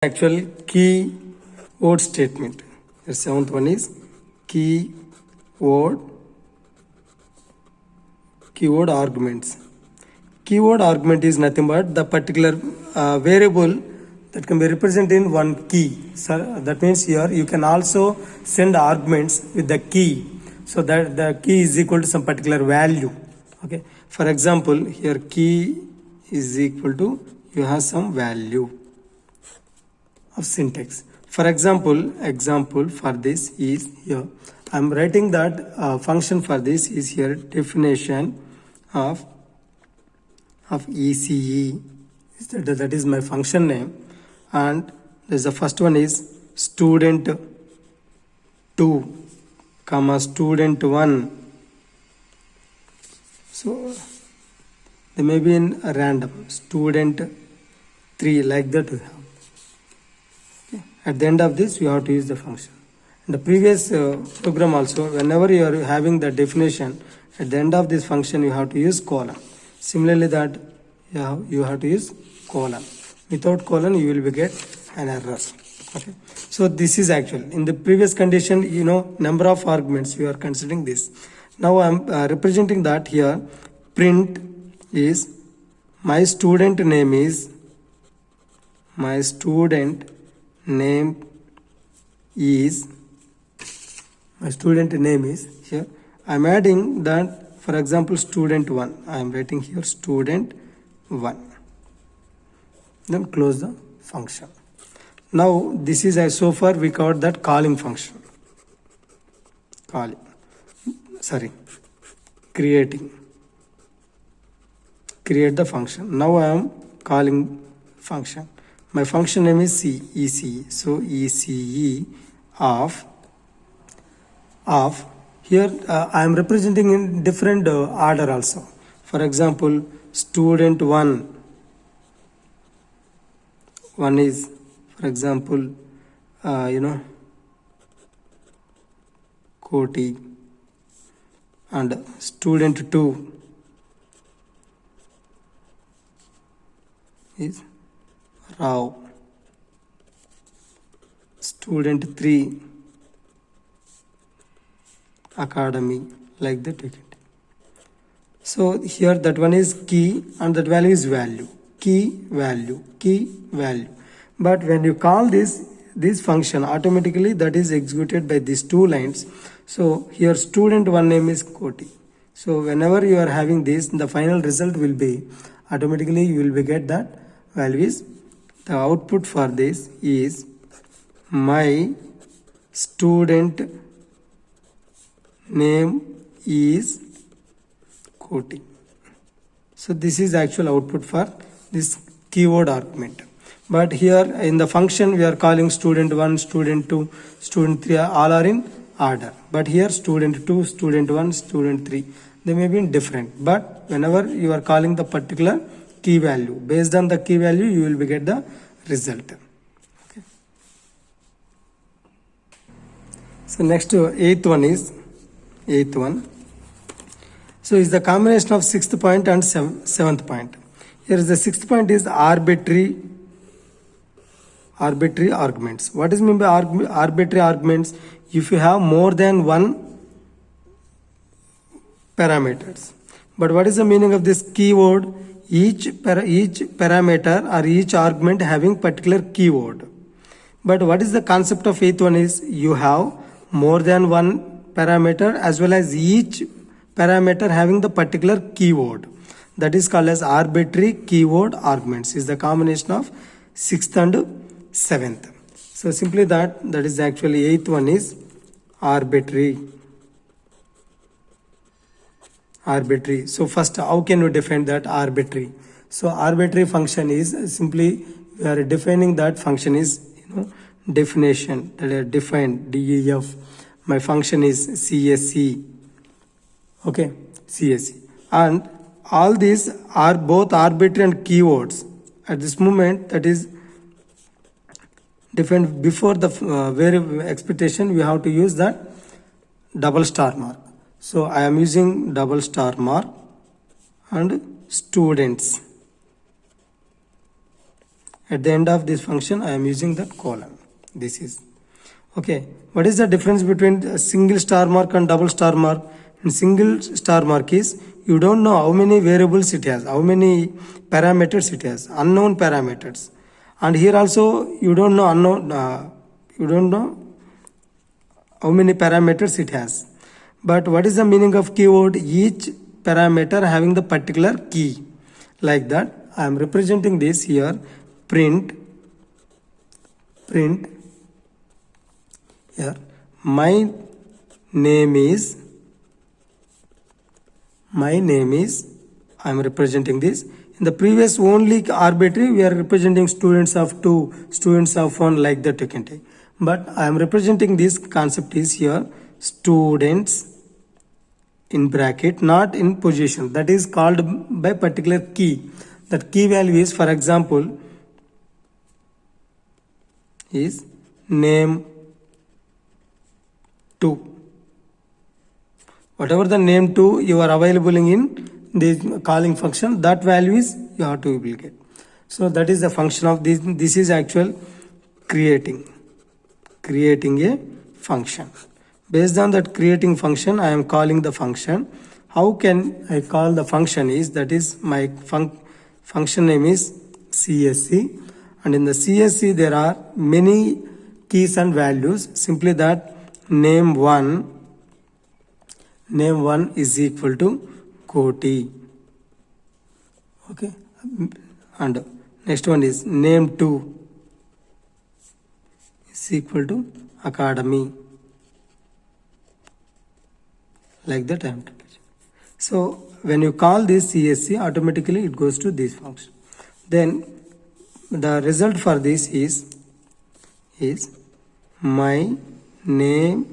actual keyword statement. The seventh one is keyword arguments. Keyword argument is nothing but the particular variable that can be represented in one key. So that means here you can also send arguments with the key, so that the key is equal to some particular value. Okay, for example, here key is equal to, you have some value of syntax. For example for this is here, I'm writing that function for this is here definition of ECE. That is my function name, and there's the first one is student 2 comma student 1. So they may be in a random student 3, like that we have. Okay. At the end of this you have to use the function. In the previous program also, whenever you are having the definition, at the end of this function you have to use colon. Similarly that you have to use colon. Without colon you will get an error. Okay. So this is actual. In the previous condition, number of arguments you are considering this. Now I am representing that here. Print is my student name is here. I am adding that, for example, student 1. I am writing here student 1. Then close the function. Now this is so far we covered that calling function. Create the function. Now I am calling function. My function name is ECE. So ECE of here I am representing in different order also. For example, student 1 is, for example, Koti, and student 2 is Rao, student 3 Academy, like that we get. So here that one is key and that value is value. Key value. But when you call this function, automatically that is executed by these two lines. So here student 1 name is Koti. So whenever you are having this, the final result will be automatically you will be get that value is, the output for this is my student name is Koti. So this is actual output for this keyword argument. But here in the function we are calling student 1, student 2, student 3, all are in order. But here student 2, student 1, student 3, they may be in different. But whenever you are calling the particular key value, based on the key value you will be get the result. Okay. So next eighth one. So is the combination of sixth point and seventh point. Here is the sixth point is arbitrary arguments. What is meant by arbitrary arguments? If you have more than one parameters. But what is the meaning of this keyword? Each parameter or each argument having particular keyword. But what is the concept of eighth one is, you have more than one parameter as well as each parameter having the particular keyword. That is called as arbitrary keyword arguments. Is the combination of sixth and seventh. So simply that is actually eighth one is arbitrary. So first, how can you define that arbitrary? So arbitrary function is simply we are defining that function is definition, that is defined, DEF. My function is CSE. Okay, CSE, and all these are both arbitrary and keywords. At this moment, that is defined before the very expectation, we have to use that double star mark. So I am using double star mark and students. At the end of this function, I am using that colon. This is okay. What is the difference between a single star mark and double star mark? In single star mark is you don't know how many variables it has, how many parameters it has, unknown parameters. And here also you don't know you don't know how many parameters it has. But what is the meaning of keyword? Each parameter having the particular key. Like that, I am representing this here. Print here. My name is. I am representing this. In the previous only arbitrary, we are representing students of 2, students of 1, like that you can take. But I am representing this concept is here students in bracket, not in position. That is called by particular key. That key value is, for example, is name 2. Whatever the name 2 you are available in this calling function, that value is you have to get. So that is the function of this. This is actual creating a function. Based on that creating function, I am calling the function. How can I call the function is, that is my function name is CSC, and in the CSC there are many keys and values. Simply that name 1 is equal to Koti. Okay, and next one is name 2 is equal to Academy. Like that I am taking. So when you call this CSC, automatically it goes to this function. Then the result for this is my name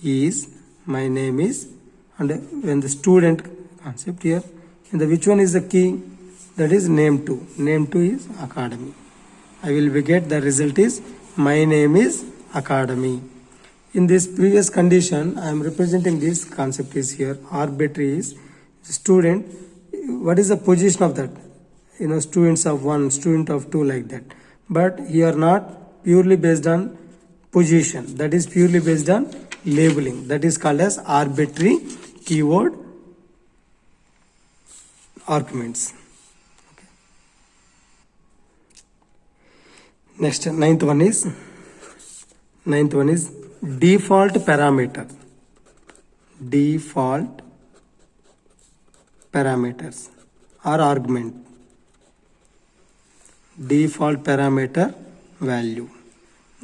is, and when the student concept here, and the which one is the key? That is name 2. Name 2 is Academy. I will get the result is my name is Academy. In this previous condition, I am representing this concept is here. Arbitrary is student. What is the position of that? Students of 1, student of 2, like that. But here not purely based on position. That is purely based on labeling. That is called as arbitrary keyword arguments. Okay. Next, ninth one is default parameter. Default parameters or argument. Default parameter value.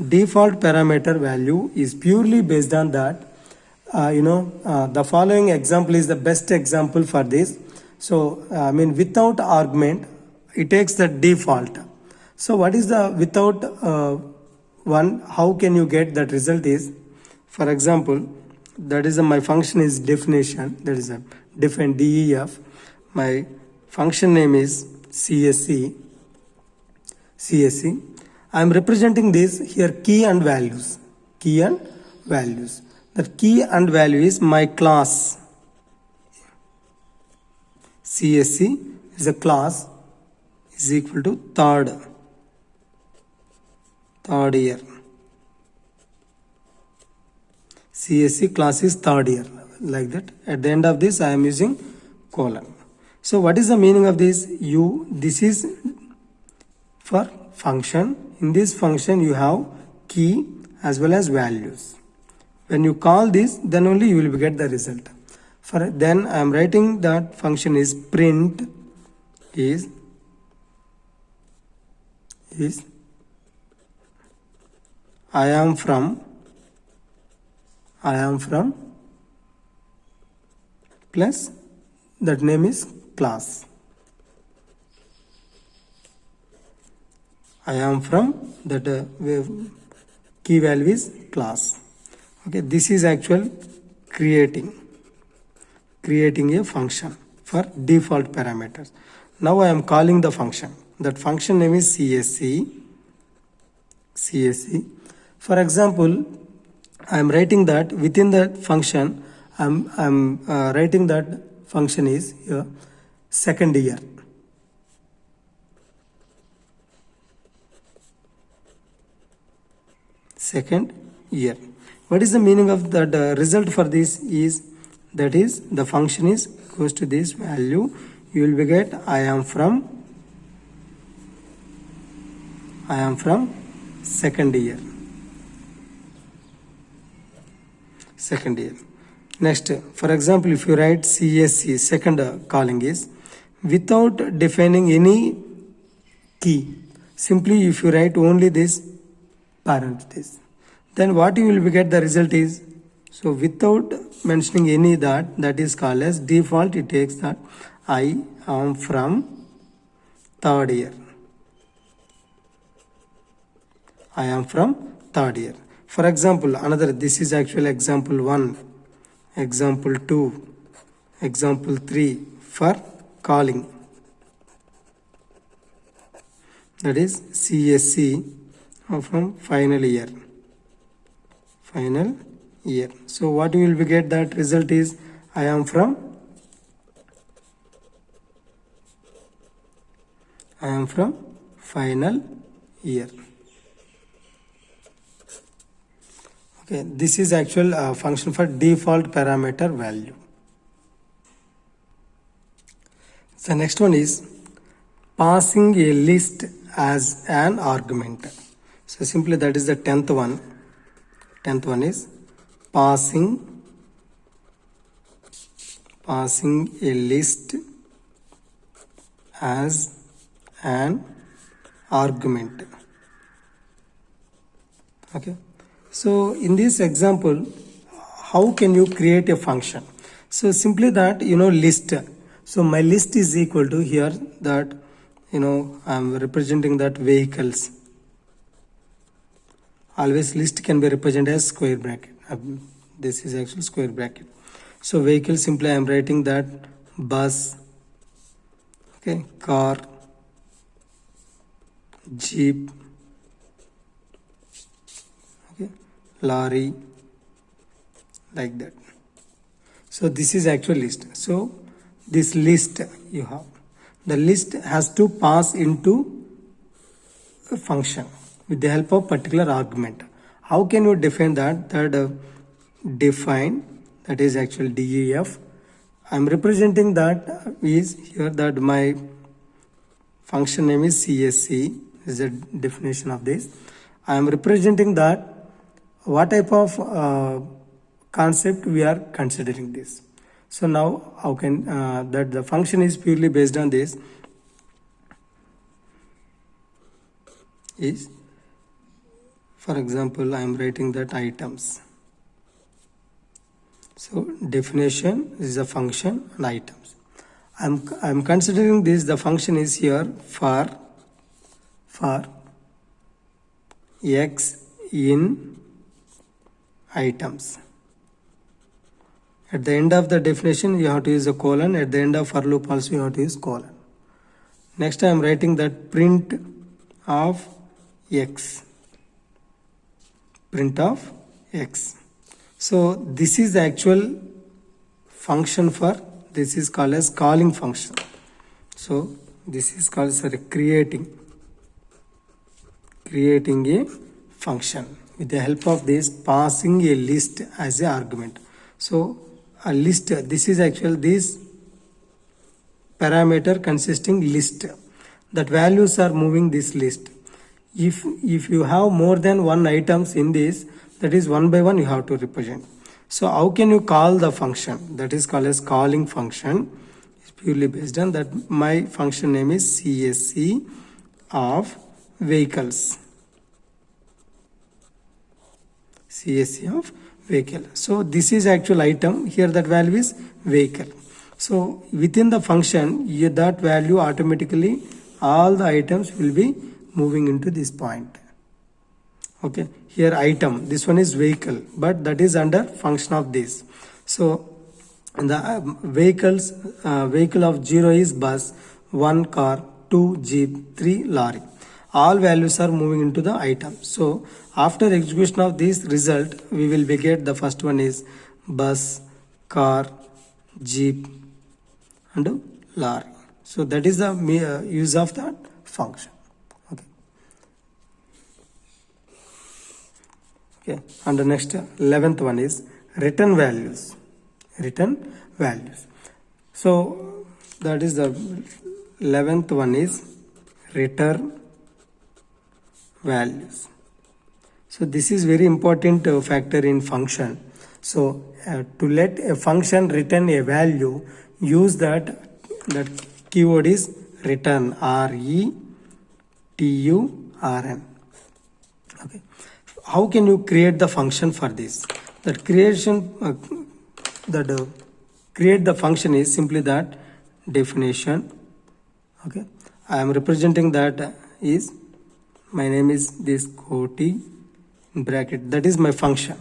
Default parameter value is purely based on that. The following example is the best example for this. So, without argument, it takes the default. So, what is the without one? How can you get that result is, for example, that is my function is definition. That is a define DEF. My function name is CSC. I am representing this here key and values. The key and value is my class. CSC is a class is equal to third year. CSC class is third year, like that. At the end of this, I am using colon. So what is the meaning of this? This is for function. In this function, you have key as well as values. When you call this, then only you will get the result. Then I am writing that function is print is I am from plus that name is class. I am from that key value is class. Okay, this is actual creating a function for default parameters. Now I am calling the function. That function name is CSC. For example, I am writing that within that function, I am writing that function is second year. second year. What is the meaning of that result for this is, that is the function is goes to this value, you will be get I am from second year. Next, for example, if you write CSC, second calling is without defining any key, simply if you write only this parenthesis, then what you will be get the result is, so without mentioning any that is called as default, it takes that I am from third year. I am from third year. For example, another, this is actually example 1, example 2, example 3 for calling. That is CSC from final year. So what you will be get, that result is I am from final year. Okay, this is actual function for default parameter value. The next one is passing a list as an argument. So simply that is the 10th one. 10th one is passing a list as an argument. Okay. So in this example, how can you create a function? So simply that, list. So my list is equal to here that, I'm representing that vehicles. Always list can be represented as square bracket. This is actually square bracket. So vehicle, simply I'm writing that bus, okay, car, jeep, okay, lorry, like that. So this is actual list. So this list you have, the list has to pass into a function with the help of particular argument. How can you define that? Define, that is actual DEF. I'm representing that is here that my function name is CSC, is the definition of this. I am representing that what type of concept we are considering this. So now how can that the function is purely based on this is, for example, I am writing that items. So definition is a function and items. I'm considering this, the function is here for x in items. At the end of the definition, you have to use a colon. At the end of for loop also, you have to use colon. Next, I am writing that print of x. Print of x. So this is the actual function for, this is called as calling function. So this is called as creating a function with the help of this passing a list as an argument. So a list, this is actual this parameter consisting list, that values are moving this list. If you have more than one items in this, that is one by one you have to represent. So how can you call the function? That is called as calling function. It's purely based on that my function name is CSC of vehicles. CSC of vehicle. So this is actual item, here that value is vehicle. So within the function, that value automatically, all the items will be moving into this point. Okay, here item, this one is vehicle, but that is under function of this. So the vehicles, vehicle of 0 is bus, 1 car, 2 jeep, 3 lorry. All values are moving into the item. So after execution of this result, we will be get the first one is bus, car, jeep and lorry. So that is the use of that function. Okay. Okay, and the next 11th one is return values. Return values. So that is the 11th one is return values. So this is very important factor in function. So to let a function return a value, use that keyword is return, RETURN. Okay. How can you create the function for this? That creation create the function is simply that definition. Okay, I am representing that is my name is this Koti in bracket, that is my function.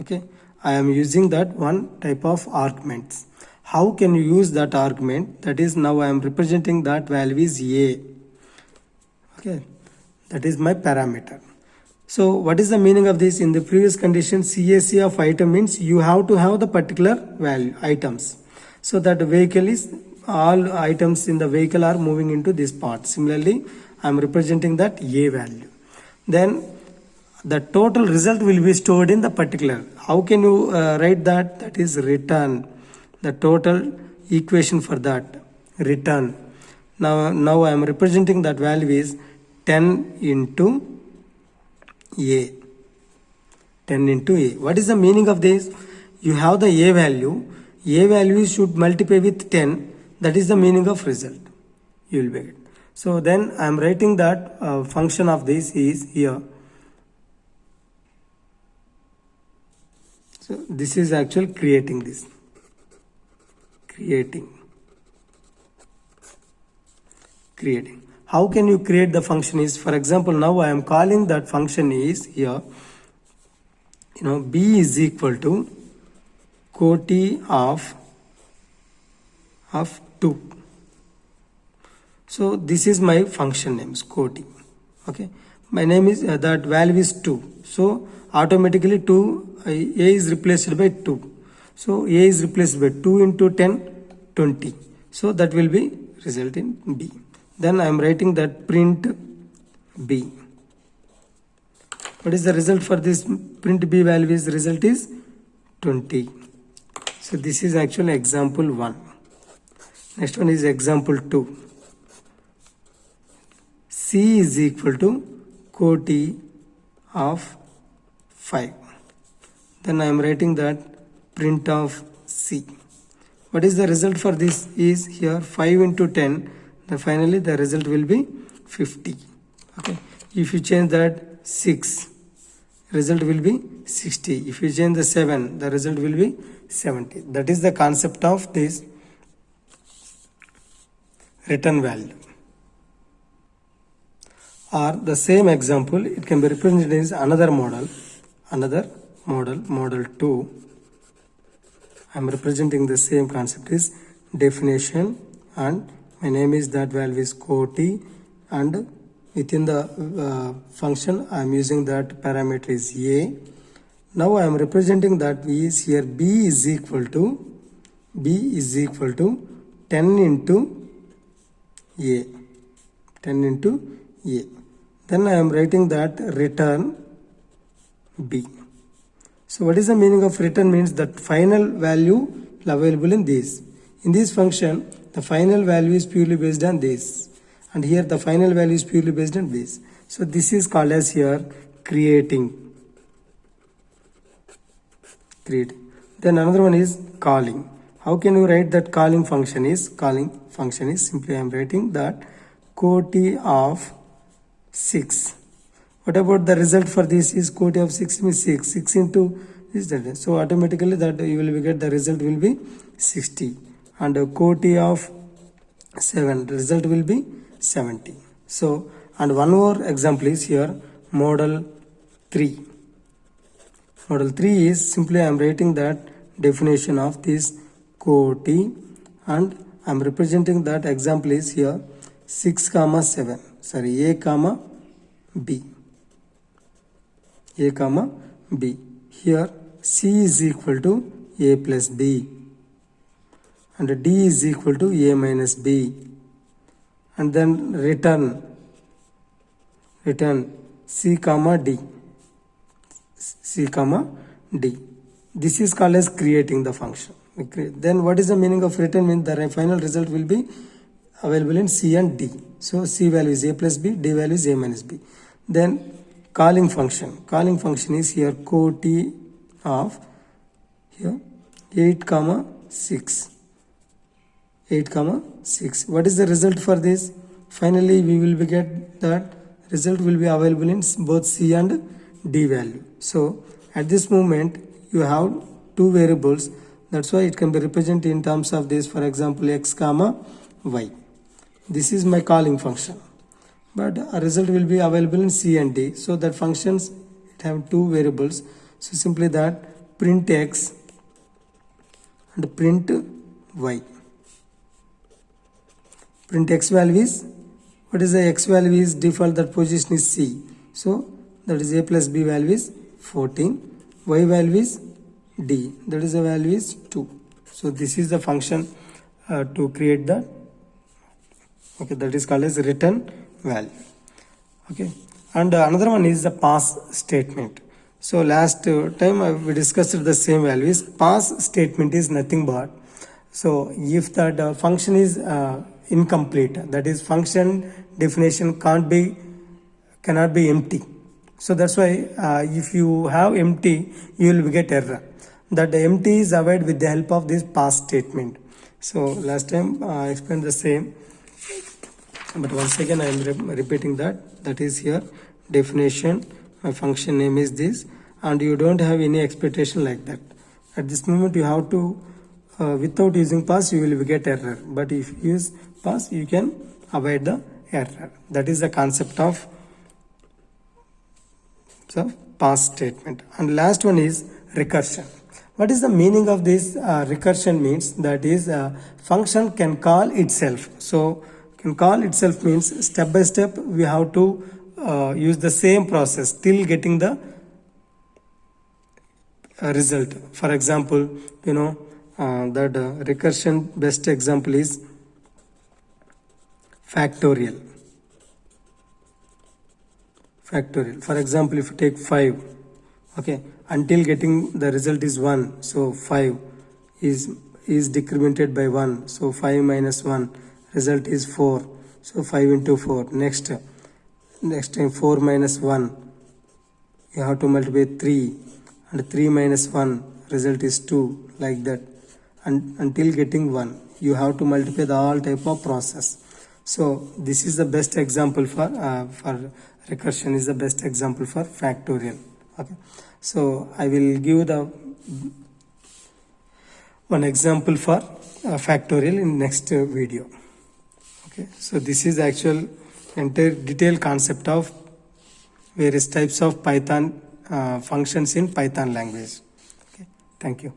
Okay, I am using that one type of arguments. How can you use that argument? That is, now I am representing that value is a. Okay, that is my parameter. So what is the meaning of this? In the previous condition, CAC of item means you have to have the particular value items. So that the vehicle is, all items in the vehicle are moving into this part. Similarly, I am representing that A value. Then the total result will be stored in the particular. How can you write that? That is return. The total equation for that, return. Now I am representing that value is 10 into A. 10 into A. What is the meaning of this? You have the A value. A value should multiply with 10. That is the meaning of result. You will get it. So then I am writing that function of this is here. So this is actually creating this. Creating. How can you create the function is, for example, now I am calling that function is here, B is equal to Koti of 2. So this is my function name, Koti. Okay, my name is that value is 2. So automatically 2, A is replaced by 2. So A is replaced by 2 into 10, 20. So that will be result in B. Then I am writing that print B. What is the result for this print B value? Is result is 20. So this is actually example 1. Next one is example 2. C is equal to Koti of 5. Then I am writing that print of C. What is the result for this? Is here 5 into 10. Then finally the result will be 50. Okay. If you change that 6, result will be 60. If you change the 7, the result will be 70. That is the concept of this return value. Or the same example, it can be represented as another model, model 2. I am representing the same concept is definition, and my name is that value is Koti, and within the function I am using that parameter is A. Now I am representing that is here B is equal to 10 into A. 10 into A. Then I am writing that return B. So what is the meaning of return? Means that final value available in this. In this function, the final value is purely based on this. And here the final value is purely based on this. So this is called as here creating. Then another one is calling. How can you write that calling function is? Calling function is simply I am writing that Koti of 6. What about the result for this? Is Koti of 6 means 6. 6 into this, that. So automatically that you will get the result will be 60. And Koti of 7, the result will be 70. So, and one more example is here model 3. Model 3 is simply I am writing that definition of this Koti, and I am representing that example is here 6 comma 7. Sorry, A comma B. A comma B. Here C is equal to A plus B, and D is equal to A minus B, and then return C comma D. C comma D. This is called as creating the function. Then what is the meaning of return? Means the final result will be available in C and D. So C value is A plus B, D value is A minus B. Then calling function. Calling function is here quote of here 8 comma 6. 8 comma 6. What is the result for this? Finally we will be get that result will be available in both C and D value. So at this moment you have two variables. That's why it can be represented in terms of this, for example, x comma y. This is my calling function, but a result will be available in C and D. So that functions, it have two variables. So simply that print x and print y. Print x value is, what is the x value is default, that position is C. So that is A plus B value is 14. Y value is D, that is the value is 2. So this is the function to create the, okay, that is called as return value. Okay, and another one is the pass statement. So last time we discussed the same values. Pass statement is nothing but, so if that function is incomplete, that is function definition cannot be empty. So that's why if you have empty, you will get error. That empty is avoided with the help of this pass statement. So last time I explained the same, but once again I am repeating that. That is here definition, my function name is this, and you don't have any expectation like that. At this moment you have to, without using pass you will get error, but if you use pass you can avoid the error. That is the concept of pass statement. And last one is recursion. What is the meaning of this recursion? Means that is function can call itself. So can call itself means step by step we have to use the same process till getting the result. For example, that recursion best example is factorial. For example, if you take 5, okay, until getting the result is 1, so 5 is decremented by 1, so 5 minus 1, result is 4, so 5 into 4. Next time 4 minus 1, you have to multiply 3, and 3 minus 1, result is 2, like that, and until getting 1 you have to multiply the all type of process. So this is the best example for recursion, is the best example for factorial. Okay, so I will give the one example for factorial in next video. Okay, so this is actual entire detailed concept of various types of Python functions in Python language. Okay, thank you.